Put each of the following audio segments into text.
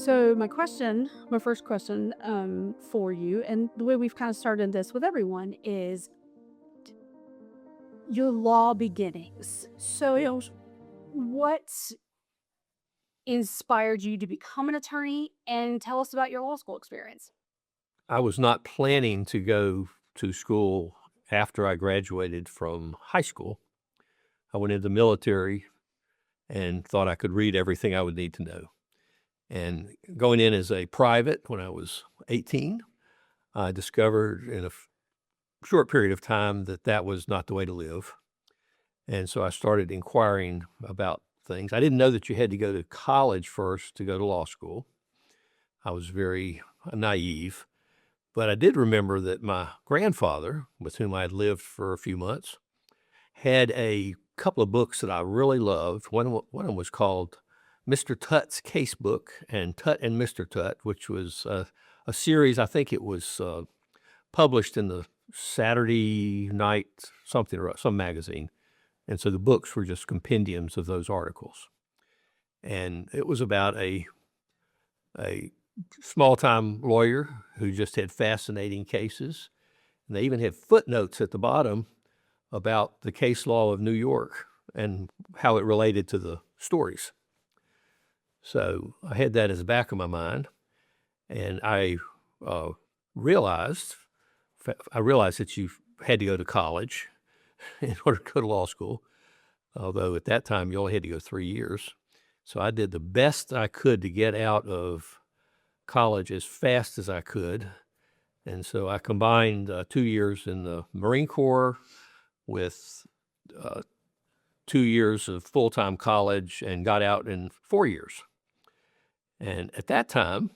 So my first question for you, and the way we've kind of started this with everyone is your law beginnings. So, what inspired you to become an attorney, and tell us about your law school experience. I was not planning to go to school after I graduated from high school. I went into the military and thought I could read everything I would need to know. And going in as a private when I was 18, I discovered in a short period of time that that was not the way to live. And so I started inquiring about things. I didn't know that you had to go to college first to go to law school. I was very naive. But I did remember that my grandfather, with whom I had lived for a few months, had a couple of books that I really loved. One of them was called Mr. Tut's Case Book and Tut and Mr. Tut, which was a series. I think it was published in the Saturday Night something or some magazine. And so the books were just compendiums of those articles. And it was about a small-time lawyer who just had fascinating cases. And they even had footnotes at the bottom about the case law of New York and how it related to the stories. So I had that as the back of my mind, and I realized that you had to go to college in order to go to law school, although at that time you only had to go 3 years. So I did the best I could to get out of college as fast as I could. And so I combined 2 years in the Marine Corps with 2 years of full-time college and got out in 4 years. And at that time,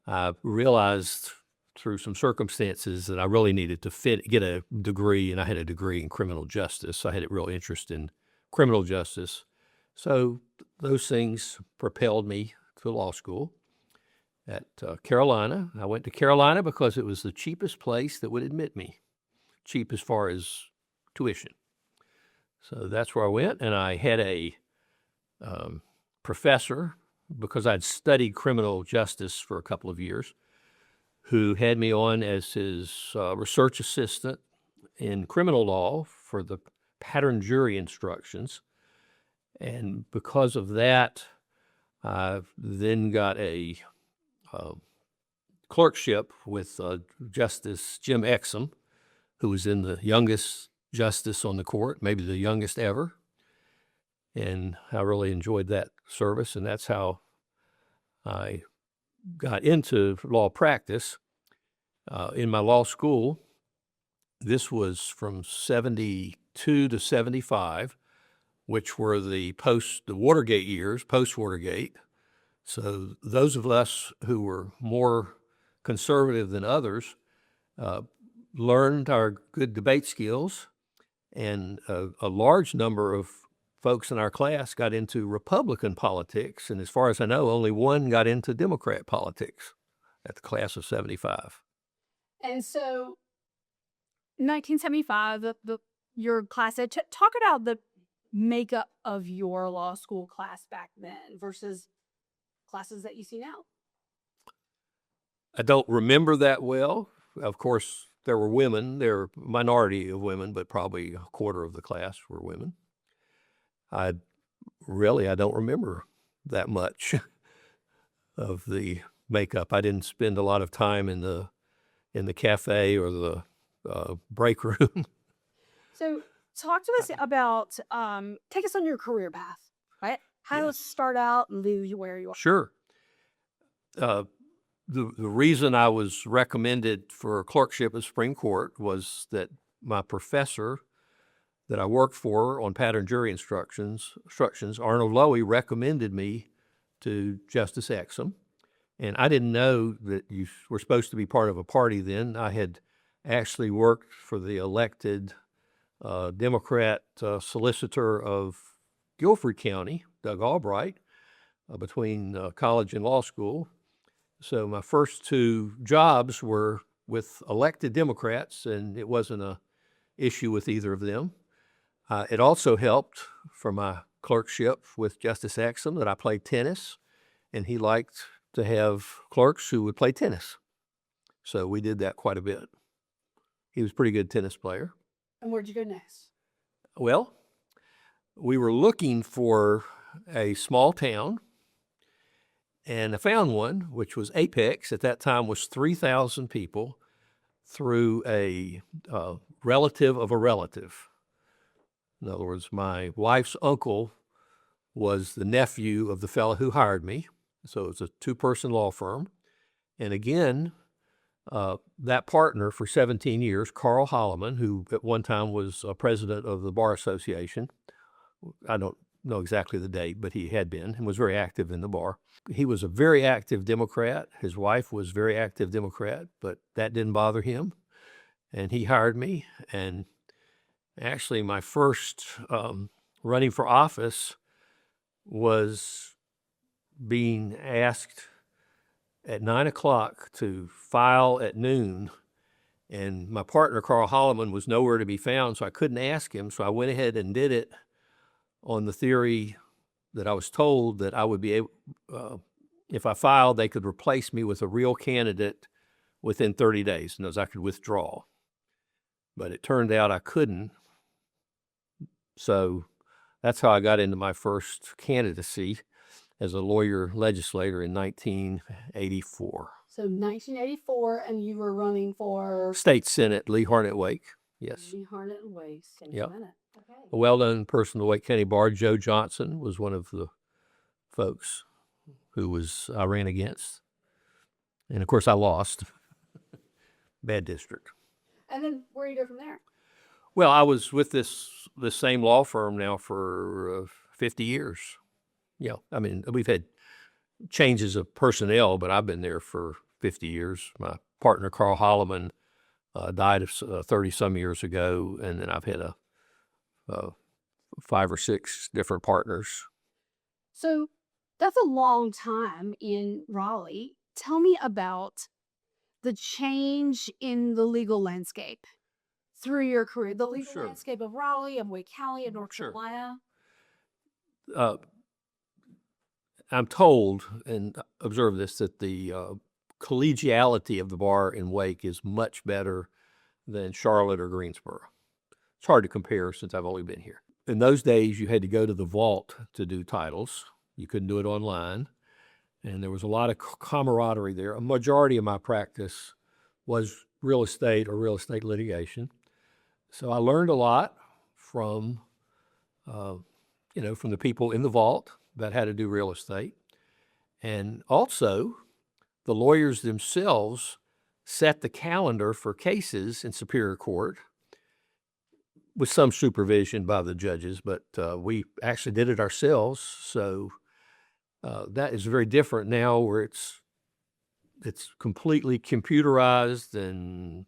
I realized through some circumstances that I really needed to get a degree, and I had a degree in criminal justice. I had a real interest in criminal justice. So those things propelled me to law school at Carolina. I went to Carolina because it was the cheapest place that would admit me, cheap as far as tuition. So that's where I went, and I had a professor, because I'd studied criminal justice for a couple of years, who had me on as his research assistant in criminal law for the pattern jury instructions. And because of that, I then got a clerkship with Justice Jim Exum, who was in the youngest justice on the court, maybe the youngest ever. And I really enjoyed that service, and that's how I got into law practice. In my law school, this was from 72 to 75, which were the Watergate years, post-Watergate. So those of us who were more conservative than others learned our good debate skills, and a large number of folks in our class got into Republican politics, and as far as I know, only one got into Democrat politics at the class of 75. And so, 1975, your class had talk about the makeup of your law school class back then versus classes that you see now. I don't remember that well. Of course, there were women. There were a minority of women, but probably a quarter of the class were women. I don't remember that much of the makeup. I didn't spend a lot of time in the cafe or the break room. So, talk to us about take us on your career path, right? How to start out and lead you where you are. Sure. The reason I was recommended for a clerkship at Supreme Court was that my professor that I worked for on pattern jury instructions, Arnold Lowy, recommended me to Justice Exum. And I didn't know that you were supposed to be part of a party then. I had actually worked for the elected Democrat solicitor of Guilford County, Doug Albright, between college and law school. So my first two jobs were with elected Democrats, and it wasn't an issue with either of them. It also helped for my clerkship with Justice Exum that I played tennis, and he liked to have clerks who would play tennis. So we did that quite a bit. He was a pretty good tennis player. And where'd you go next? Well, we were looking for a small town, and I found one, which was Apex. At that time was 3,000 people, through a relative of a relative. In other words, my wife's uncle was the nephew of the fellow who hired me. So it was a two-person law firm. And again, that partner for 17 years, Carl Holloman, who at one time was president of the Bar Association. I don't know exactly the date, but he had been and was very active in the bar. He was a very active Democrat. His wife was very active Democrat, but that didn't bother him. And he hired me. And actually, my first running for office was being asked at 9 o'clock to file at noon. And my partner, Carl Holloman, was nowhere to be found, so I couldn't ask him. So I went ahead and did it on the theory that I was told that I would be able, if I filed, they could replace me with a real candidate within 30 days, and as I could withdraw. But it turned out I couldn't. So that's how I got into my first candidacy as a lawyer legislator in 1984. So 1984, and you were running for State Senate, Lee Harnett Wake. Yes. Lee Harnett and Waste. Yep. Okay. A well-known person in the Wake County Bar, Joe Johnson, was one of the folks who I ran against. And of course I lost. Bad district. And then where do you go from there? Well, I was with this same law firm now for 50 years. Yeah, I mean, we've had changes of personnel, but I've been there for 50 years. My partner, Carl Holloman, died 30-some years ago, and then I've had 5 or 6 different partners. So that's a long time in Raleigh. Tell me about the change in the legal landscape through your career, the legal landscape of Raleigh, of Wake County, of North Carolina. I'm told, and observe this, that the collegiality of the bar in Wake is much better than Charlotte or Greensboro. It's hard to compare since I've only been here. In those days, you had to go to the vault to do titles. You couldn't do it online. And there was a lot of camaraderie there. A majority of my practice was real estate or real estate litigation. So I learned a lot from, from the people in the vault about how to do real estate. And also, the lawyers themselves set the calendar for cases in Superior Court with some supervision by the judges, but we actually did it ourselves. So that is very different now, where it's completely computerized and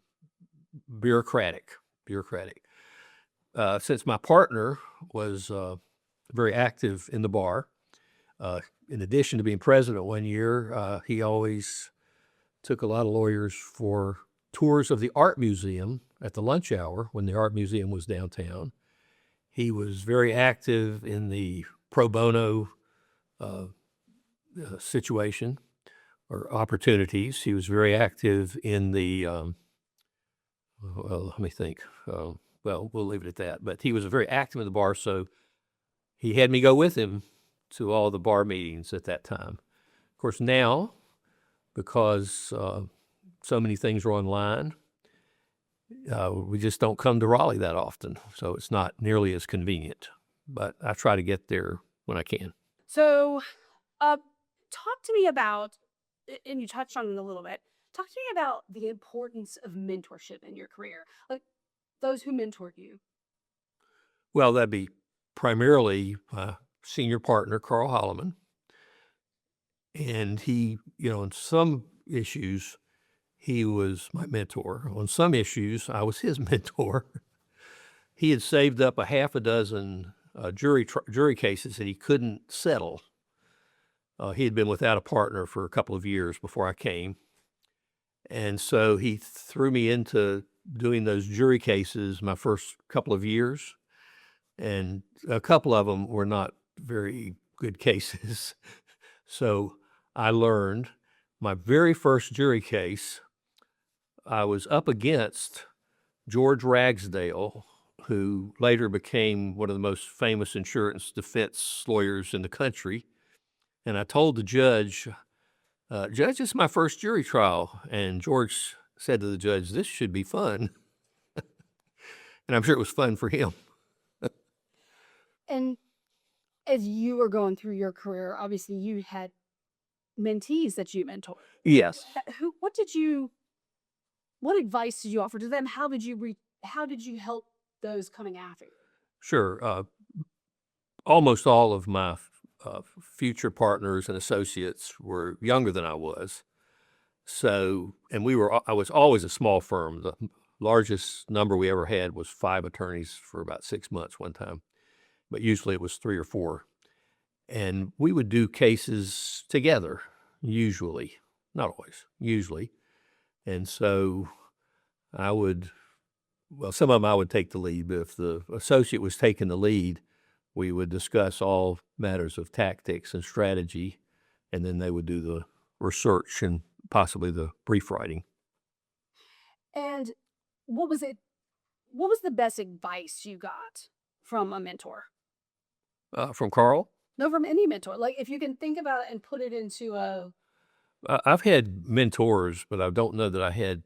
bureaucratic. Since my partner was very active in the bar, in addition to being president one year, he always took a lot of lawyers for tours of the art museum at the lunch hour when the art museum was downtown. He was very active in the pro bono situation or opportunities. He was very active in the, let me think. We'll leave it at that. But he was very active in the bar, so he had me go with him to all the bar meetings at that time. Of course, now, because so many things are online, we just don't come to Raleigh that often, so it's not nearly as convenient. But I try to get there when I can. So talk to me about, and you touched on it a little bit, talk to me about the importance of mentorship in your career, like those who mentored you. Well, that'd be primarily my senior partner, Carl Holloman. And he, on some issues, he was my mentor. On some issues, I was his mentor. He had saved up a half a dozen jury cases that he couldn't settle. He had been without a partner for a couple of years before I came. And so he threw me into doing those jury cases my first couple of years. And a couple of them were not very good cases. So I learned. My very first jury case, I was up against George Ragsdale, who later became one of the most famous insurance defense lawyers in the country. And I told the judge, Judge, this is my first jury trial. And George said to the judge, this should be fun. And I'm sure it was fun for him. And as you were going through your career, obviously you had mentees that you mentored. Yes. What advice did you offer to them? How did you help those coming after you? Sure. Almost all of my future partners and associates were younger than I was. So, and I was always a small firm. The largest number we ever had was 5 attorneys for about 6 months one time, but usually it was 3 or 4. And we would do cases together, usually, not always, usually. And so some of them I would take the lead, but if the associate was taking the lead, we would discuss all matters of tactics and strategy, and then they would do the research and possibly the brief writing. And what was the best advice you got from a mentor? From Carl? No, from any mentor. Like, if you can think about it and put it into I've had mentors, but I don't know that I had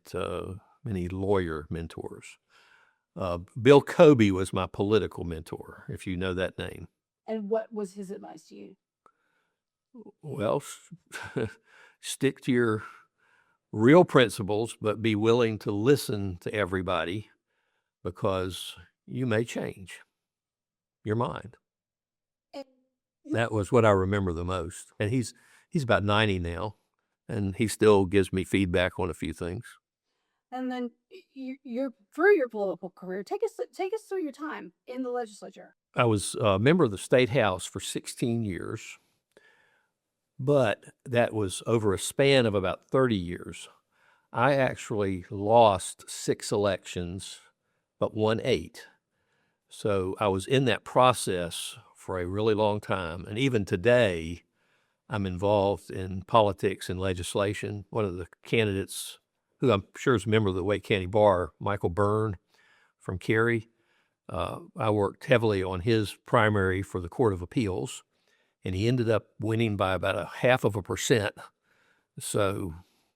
many lawyer mentors. Bill Kobe was my political mentor, if you know that name. And what was his advice to you? Well, stick to your real principles, but be willing to listen to everybody because you may change your mind. And That was what I remember the most. And he's about 90 now, and he still gives me feedback on a few things. And then you're through your political career. Take us through your time in the legislature. I was a member of the State House for 16 years, but that was over a span of about 30 years. I actually lost 6 elections, but won 8. So I was in that process for a really long time. And even today, I'm involved in politics and legislation. One of the candidates, who I'm sure is a member of the Wake County Bar, Michael Byrne from Cary, I worked heavily on his primary for the Court of Appeals, and he ended up winning by about 0.5%. So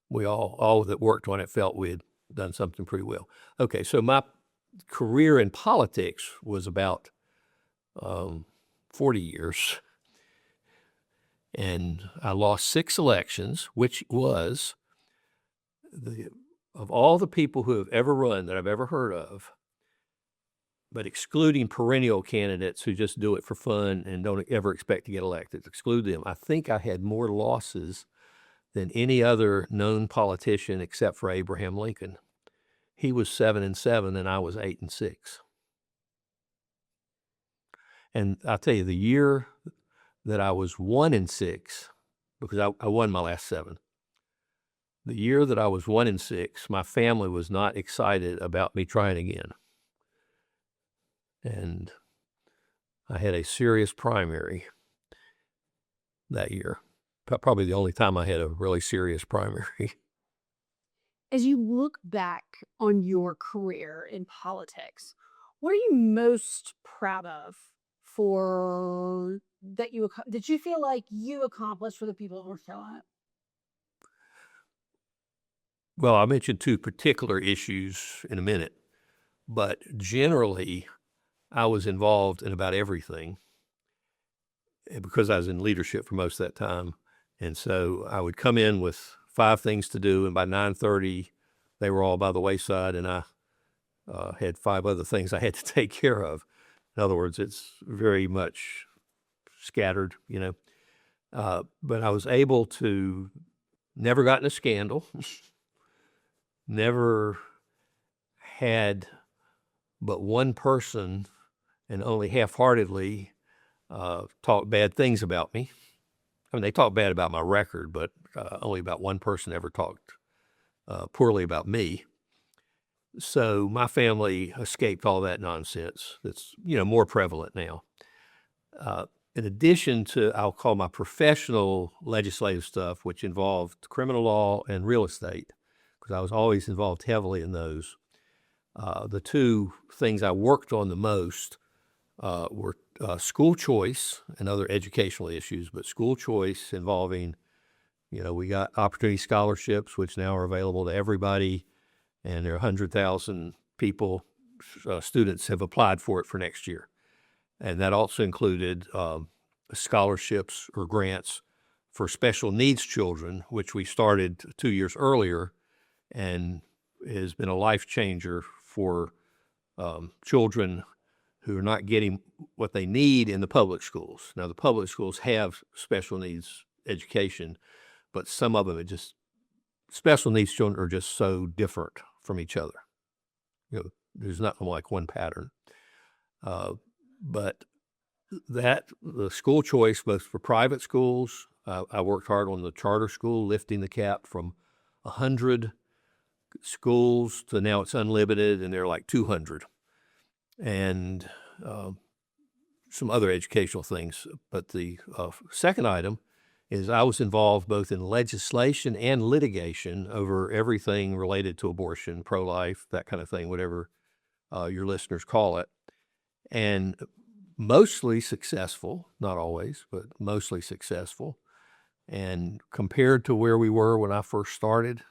we all that worked on it felt we had done something pretty well. Okay, so my career in politics was about 40 years, and I lost 6 elections, which was of all the people who have ever run that I've ever heard of, but excluding perennial candidates who just do it for fun and don't ever expect to get elected, exclude them, I think I had more losses than any other known politician except for Abraham Lincoln. He was 7-7 and I was 8-6. And I'll tell you, the year that I was 1-6, because I won my last 7, the year that I was 1-6, my family was not excited about me trying again. And I had a serious primary that year. Probably the only time I had a really serious primary. As you look back on your career in politics, what are you most proud of did you feel like you accomplished for the people who were showing up? Well, I mentioned 2 particular issues in a minute, but generally, I was involved in about everything because I was in leadership for most of that time. And so I would come in with 5 things to do, and by 9:30, they were all by the wayside, and I had 5 other things I had to take care of. In other words, it's very much scattered, but I was able to never got in a scandal, never had but one person, and only half-heartedly, talk bad things about me. I mean, they talked bad about my record, but only about one person ever talked poorly about me. So my family escaped all that nonsense that's, more prevalent now. in addition to, I'll call my professional legislative stuff, which involved criminal law and real estate, because I was always involved heavily in those. The two things I worked on the most were school choice and other educational issues, but school choice involving, we got opportunity scholarships, which now are available to everybody, and there are 100,000 people, students have applied for it for next year. And that also included scholarships or grants for special needs children, which we started 2 years earlier and has been a life changer for children who are not getting what they need in the public schools. Now, the public schools have special needs education, but some of them special needs children are just so different from each other. There's not like one pattern. But the school choice, both for private schools, I worked hard on the charter school, lifting the cap from 100 schools to now it's unlimited, and they're like 200. And some other educational things. But the second item is I was involved both in legislation and litigation over everything related to abortion, pro-life, that kind of thing, whatever your listeners call it. And mostly successful, not always, but mostly successful. And compared to where we were when I first started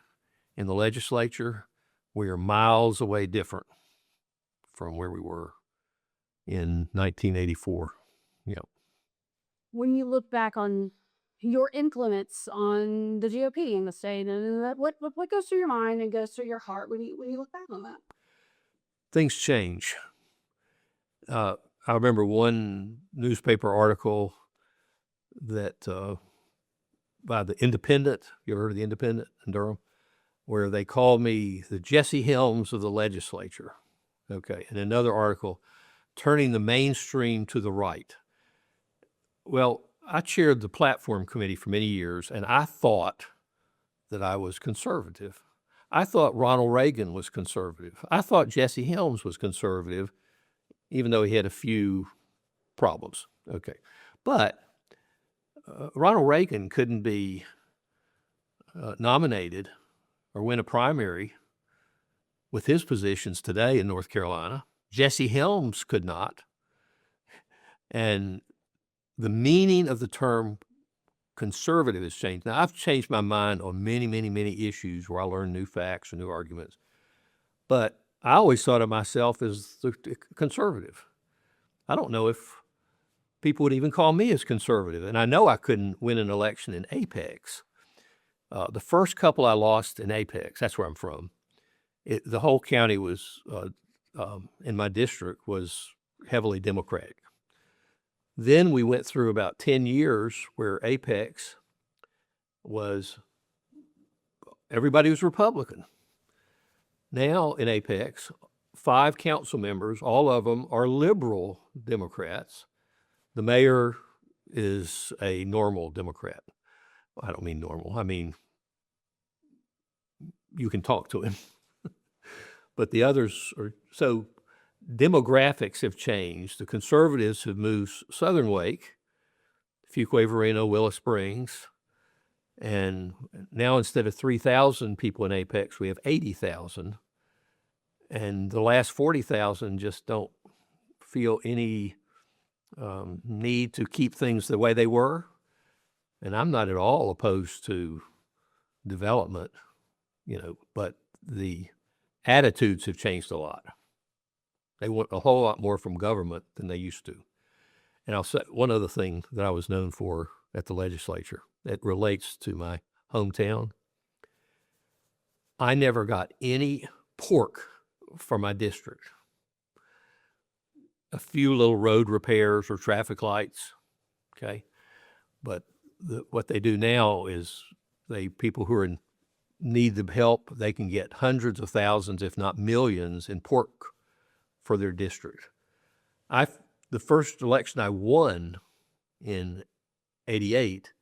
in the legislature, we are miles away different from where we were in 1984. When you look back on your influence on the GOP in the state, and what goes through your mind and goes through your heart when you look back on that? Things change. I remember one newspaper article that by the Independent, you ever heard of the Independent in Durham, where they called me the Jesse Helms of the legislature. Okay, and another article, turning the mainstream to the right. Well, I chaired the platform committee for many years, and I thought that I was conservative. I thought Ronald Reagan was conservative. I thought Jesse Helms was conservative, even though he had a few problems. Okay, but Ronald Reagan couldn't be nominated or win a primary with his positions today in North Carolina. Jesse Helms could not. And the meaning of the term conservative has changed. Now, I've changed my mind on many, many, many issues where I learn new facts or new arguments. But I always thought of myself as the conservative. I don't know if people would even call me as conservative. And I know I couldn't win an election in Apex. The first couple I lost in Apex, that's where I'm from, the whole county was, in my district, was heavily Democratic. Then we went through about 10 years where Apex everybody was Republican. Now in Apex, 5 council members, all of them are liberal Democrats. The mayor is a normal Democrat. I don't mean normal. I mean, you can talk to him. But the others are, so demographics have changed. The conservatives have moved Southern Wake, Fuquay-Varina, Willow Springs, and now instead of 3,000 people in Apex, we have 80,000. And the last 40,000 just don't feel any need to keep things the way they were. And I'm not at all opposed to development, but the attitudes have changed a lot. They want a whole lot more from government than they used to. And I'll say one other thing that I was known for at the legislature that relates to my hometown. I never got any pork from my district. A few little road repairs or traffic lights, okay? But what they do now is people who are in need the help, they can get hundreds of thousands, if not millions, in pork for their district. The first election I won in 88,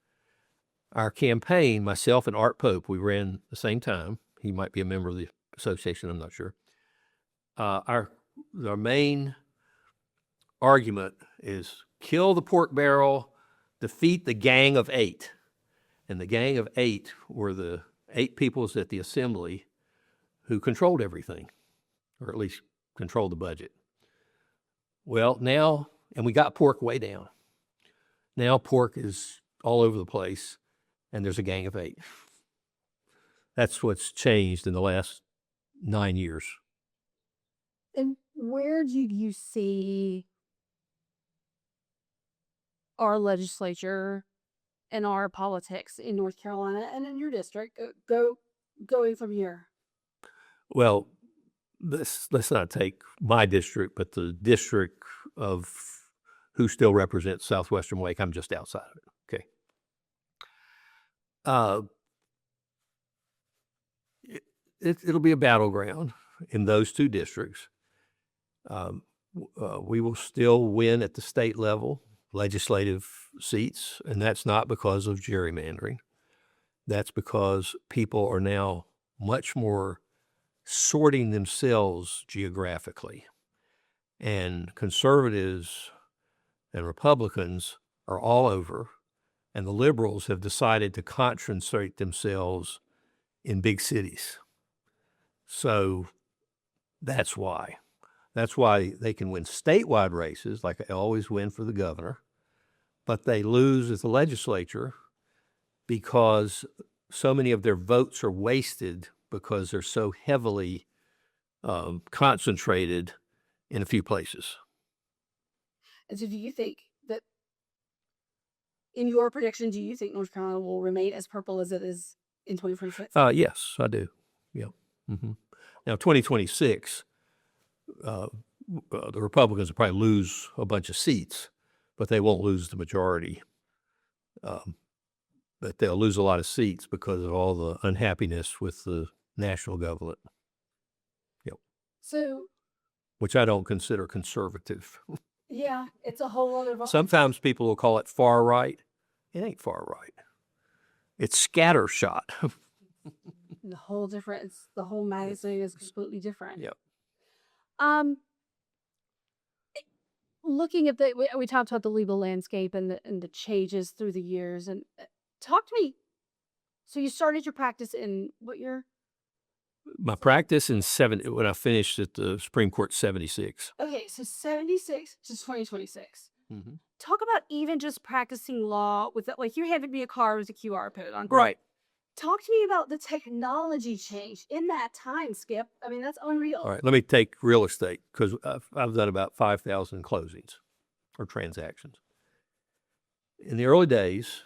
our campaign, myself and Art Pope, we ran at the same time. He might be a member of the association, I'm not sure. Our main argument is kill the pork barrel, defeat the Gang of Eight. And the Gang of Eight were the 8 peoples at the assembly who controlled everything, or at least controlled the budget. Well, now, and we got pork way down. Now pork is all over the place, and there's a Gang of 8. That's what's changed in the last 9 years. And where do you see our legislature and our politics in North Carolina and in your district going from here? Well, let's not take my district, but the district of who still represents Southwestern Wake. I'm just outside of it. Okay. It'll be a battleground in those 2 districts. We will still win at the state level, legislative seats, and that's not because of gerrymandering. That's because people are now much more sorting themselves geographically. And conservatives and Republicans are all over, and the liberals have decided to concentrate themselves in big cities. So that's why. That's why they can win statewide races, like they always win for the governor, but they lose at the legislature because so many of their votes are wasted because they're so heavily concentrated in a few places. And so do you think that, in your prediction, do you think North Carolina will remain as purple as it is in 2026? Yes, I do. Yeah. Mm-hmm. Now, 2026, the Republicans will probably lose a bunch of seats, but they won't lose the majority. But they'll lose a lot of seats because of all the unhappiness with the national government. Yep. So, which I don't consider conservative. yeah, it's a whole other. Sometimes people will call it far right. It ain't far right. It's scattershot. The whole difference. The whole magazine is completely different. Yep. Looking at we talked about the legal landscape and the changes through the years, and talk to me. So you started your practice in what year? My practice when I finished at the Supreme Court, 76. Okay, so 76 to 2026. Mm-hmm. Talk about even just practicing law with that. Like, you handed me a card with a QR code on. Right. Talk to me about the technology change in that time, Skip. I mean, that's unreal. All right, let me take real estate, because I've done about 5,000 closings or transactions. In the early days,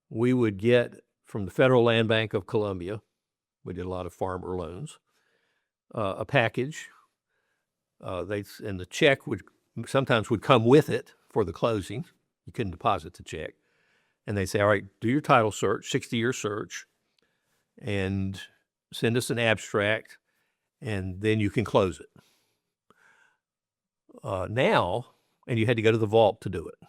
we would get from the Federal Land Bank of Columbia, we did a lot of farmer loans, a package. And the check sometimes would come with it for the closing. You couldn't deposit the check. And they say, all right, do your title search, 60-year search, and send us an abstract, and then you can close it. Now, and you had to go to the vault to do it.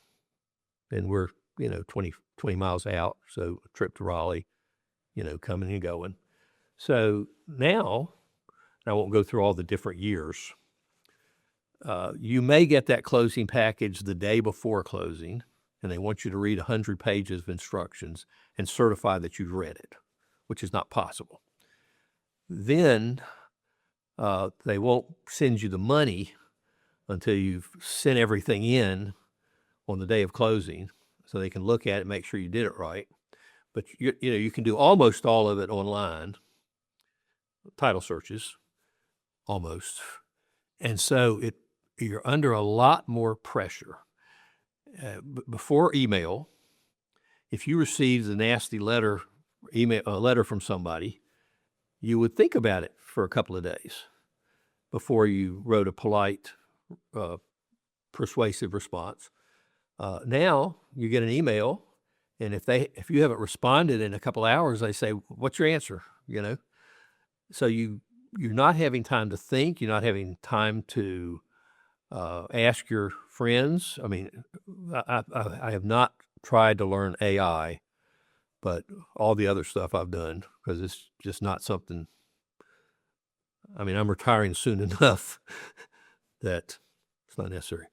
And we're, 20 miles out, so a trip to Raleigh, coming and going. So now, I won't go through all the different years, you may get that closing package the day before closing, and they want you to read 100 pages of instructions and certify that you've read it, which is not possible. Then they won't send you the money until you've sent everything in on the day of closing, so they can look at it and make sure you did it right. But you can do almost all of it online, title searches, almost. And so you're under a lot more pressure. Before email, if you received a nasty letter from somebody, you would think about it for a couple of days before you wrote a polite, persuasive response. Now you get an email, and if you haven't responded in a couple of hours, they say, "What's your answer?" So you're not having time to think. You're not having time to ask your friends. I mean, I have not tried to learn AI, but all the other stuff I've done, because it's just not something. I mean, I'm retiring soon enough that it's not necessary.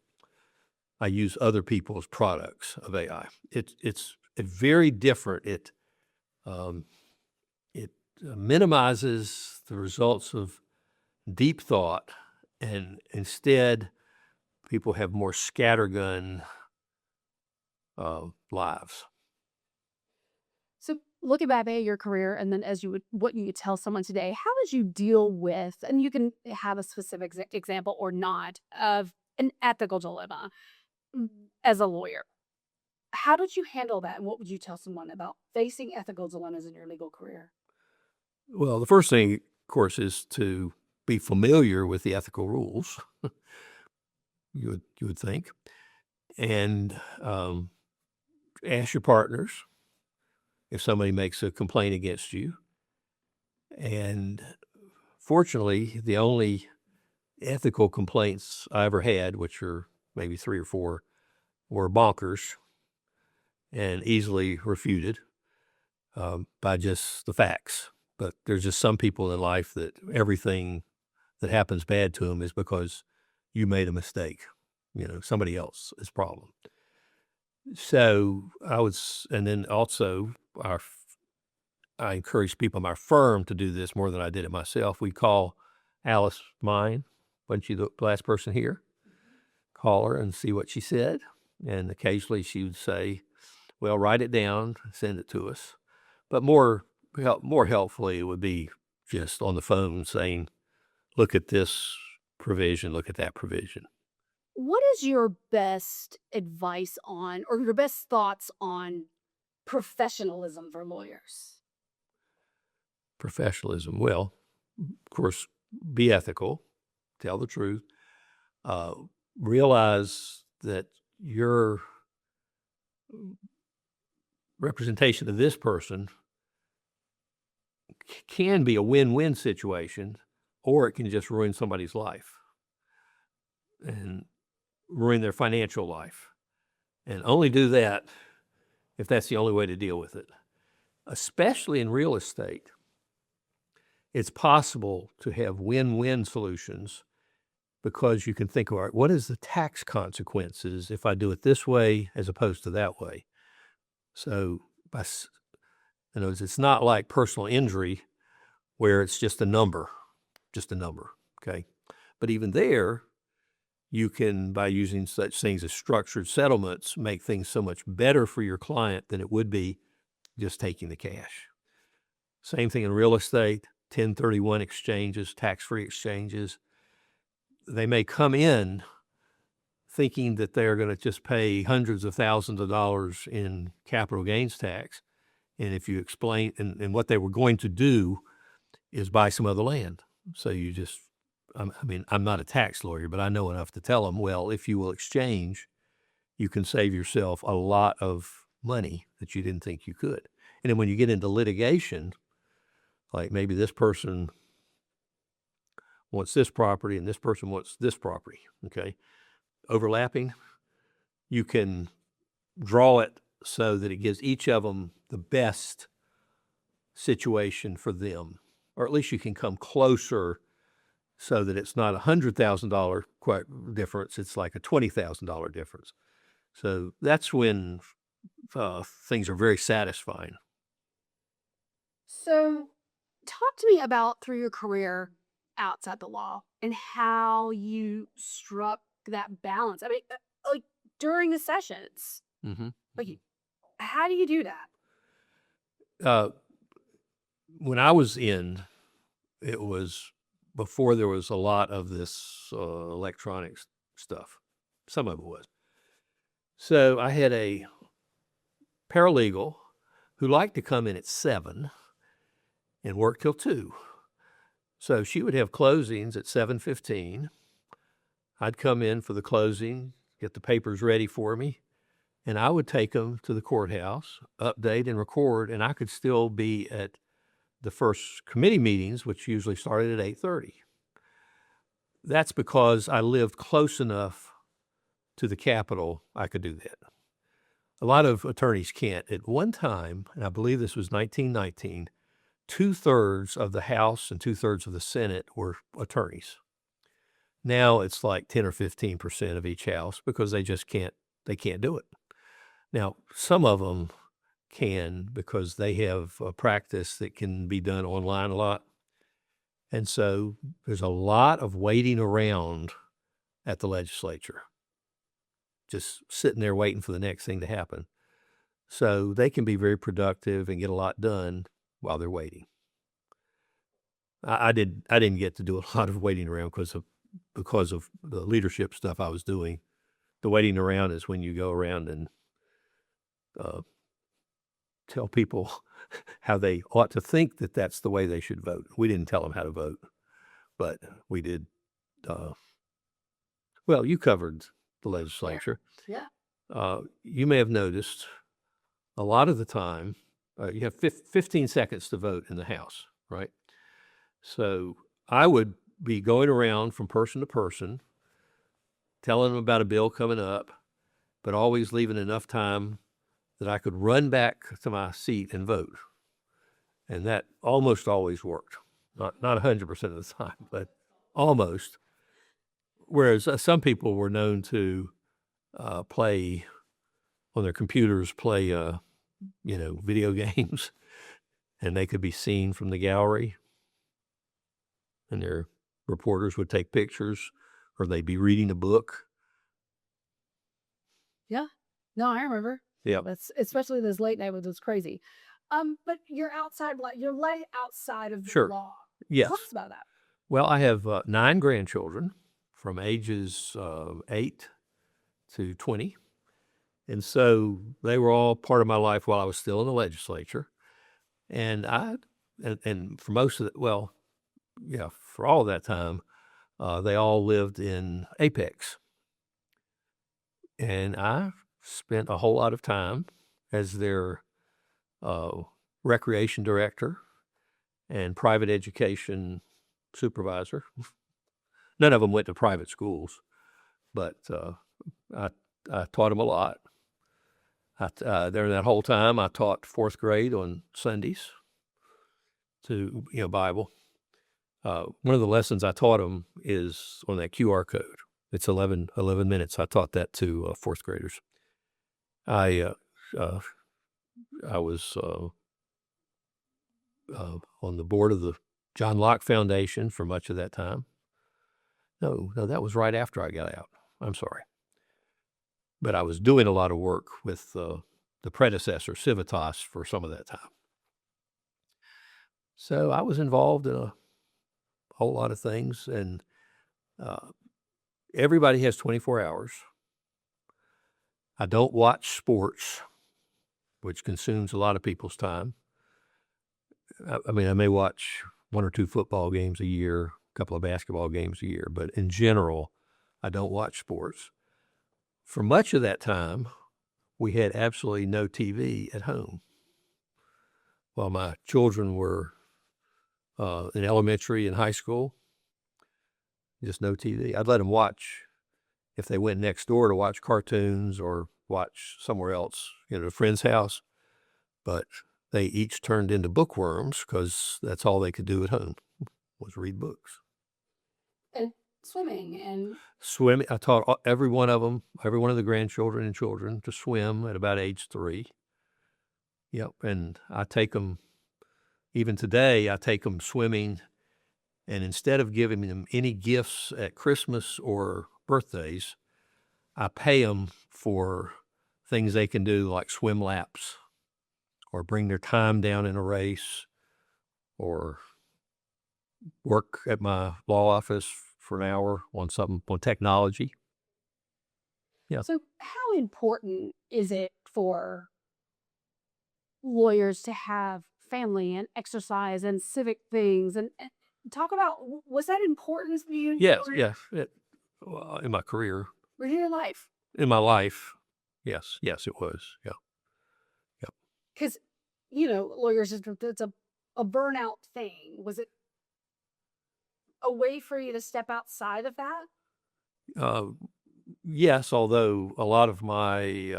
I use other people's products of AI. It's a very different. Um, it minimizes the results of deep thought, and instead, people have more scattergun lives. So looking back at your career and then as you would what you would tell someone today, how did you deal with, and you can have a specific example or not, of an ethical dilemma mm, as a lawyer? How did you handle that? And what would you tell someone about facing ethical dilemmas in your legal career? Well, the first thing, of course, is to be familiar with the ethical rules. You would think, and ask your partners if somebody makes a complaint against you. And fortunately, the only ethical complaints I ever had, which are maybe 3 or 4, were bonkers and easily refuted by just the facts. But there's just some people in life that everything that happens bad to them is because you made a mistake, somebody else's problem. So and then also I encourage people in my firm to do this more than I did it myself. We call Alice mine. Wasn't she the last person here? Call her and see what she said. And occasionally she would say, well, write it down, send it to us. But more helpfully, it would be just on the phone saying, look at this provision, look at that provision. What is your best advice on, or your best thoughts on professionalism for lawyers? Professionalism. Well, of course, be ethical, tell the truth, uh, realize that your representation of this person can be a win-win situation, or it can just ruin somebody's life and ruin their financial life. And only do that if that's the only way to deal with it. Especially in real estate, it's possible to have win-win solutions because you can think, all right, what is the tax consequences if I do it this way as opposed to that way? So, in other words, it's not like personal injury where it's just a number, okay? But even there, you can, by using such things as structured settlements, make things so much better for your client than it would be just taking the cash. Same thing in real estate, 1031 exchanges, tax-free exchanges. They may come in thinking that they're going to just pay hundreds of thousands of dollars in capital gains tax. And if you explain, and what they were going to do is buy some other land. So you just, I'm not a tax lawyer, but I know enough to tell them, well, if you will exchange, you can save yourself a lot of money that you didn't think you could. And then when you get into litigation, like maybe this person wants this property and this person wants this property, okay? Overlapping, you can draw it so that it gives each of them the best situation for them, or at least you can come closer so that it's not $100,000 difference, it's like a $20,000 difference. So that's when things are very satisfying. So, talk to me about through your career outside the law and how you struck that balance. I mean, like during the sessions, Mm-hmm. like, how do you do that? Uh, when I was in, it was before there was a lot of this electronic stuff. Some of it was. So I had a paralegal who liked to come in at 7 and work till 2. So she would have closings at 7:15. I'd come in for the closing, get the papers ready for me, and I would take them to the courthouse, update and record, and I could still be at the first committee meetings, which usually started at 8:30. That's because I lived close enough to the Capitol, I could do that. A lot of attorneys can't. At one time, and I believe this was 1919, 2/3 of the House and 2/3 of the Senate were attorneys. Now it's like 10 or 15% of each house because they can't do it. Now, some of them can because they have a practice that can be done online a lot. And so there's a lot of waiting around at the legislature, just sitting there waiting for the next thing to happen. So they can be very productive and get a lot done while they're waiting. I didn't get to do a lot of waiting around because of the leadership stuff I was doing. The waiting around is when you go around and tell people how they ought to think that that's the way they should vote. We didn't tell them how to vote, but we did. Well, you covered the legislature. Yeah. You may have noticed a lot of the time you have 15 seconds to vote in the House, right? So I would be going around from person to person, telling them about a bill coming up, but always leaving enough time that I could run back to my seat and vote. And that almost always worked. Not 100% of the time, but almost. Whereas some people were known to play on their computers, play video games, and they could be seen from the gallery, and their reporters would take pictures, or they'd be reading a book. Yeah. No, I remember. Yeah. That's especially those late night ones was crazy. But you're you're late outside of the Sure. law. Yes. Tell us about that. Well, I have 9 grandchildren from ages 8 to 20. And so they were all part of my life while I was still in the legislature. And and for most of for all of that time, they all lived in Apex. And I spent a whole lot of time as their recreation director and private education supervisor. None of them went to private schools, but I taught them a lot. During that whole time, I taught 4th grade on Sundays to Bible. One of the lessons I taught them is on that QR code. It's 11 minutes. I taught that to 4th graders. I was on the board of the John Locke Foundation for much of that time. No, that was right after I got out. I'm sorry. But I was doing a lot of work with the predecessor, Civitas, for some of that time. So I was involved in a whole lot of things, and everybody has 24 hours. I don't watch sports, which consumes a lot of people's time. I mean, I may watch 1 or 2 football games a year, a couple of basketball games a year, but in general, I don't watch sports. For much of that time, we had absolutely no TV at home. While my children were in elementary and high school, just no TV. I'd let them watch if they went next door to watch cartoons or watch somewhere else, at a friend's house. But they each turned into bookworms because that's all they could do at home was read books. And swimming and Swimming. I taught every one of the grandchildren and children to swim at about age 3. Yep, and I take them, even today, I take them swimming, and instead of giving them any gifts at Christmas or birthdays, I pay them for things they can do like swim laps or bring their time down in a race or work at my law office for an hour on something on technology. Yeah. so how important is it for lawyers to have family and exercise and civic things and talk about was that important to you Yes, yes. Well, in my career, in your life? in my life, yes, it was. Yeah. Because lawyers it's a burnout thing. Was it a way for you to step outside of that? Yes, although a lot of my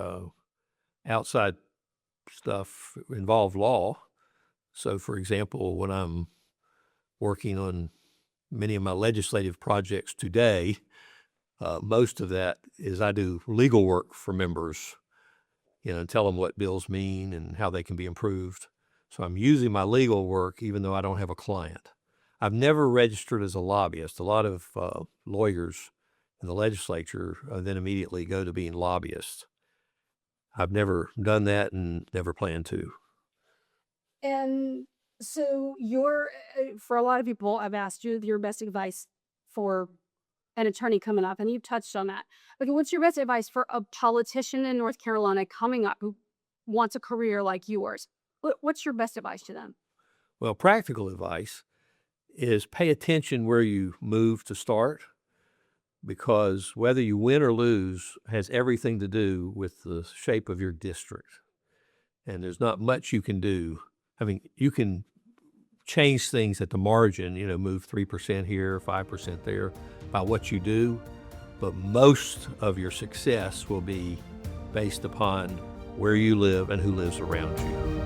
outside stuff involved law. So, for example, when I'm working on many of my legislative projects today, most of that is I do legal work for members, and tell them what bills mean and how they can be improved. So I'm using my legal work even though I don't have a client. I've never registered as a lobbyist. A lot of lawyers in the legislature then immediately go to being lobbyists. I've never done that and never plan to. And so, for a lot of people, I've asked you your best advice for an attorney coming up, and you've touched on that. Okay, what's your best advice for a politician in North Carolina coming up who wants a career like yours? What's your best advice to them? Well, practical advice is pay attention where you move to start, because whether you win or lose has everything to do with the shape of your district. And there's not much you can do. I mean, you can change things at the margin, move 3% here, 5% there by what you do, but most of your success will be based upon where you live and who lives around you.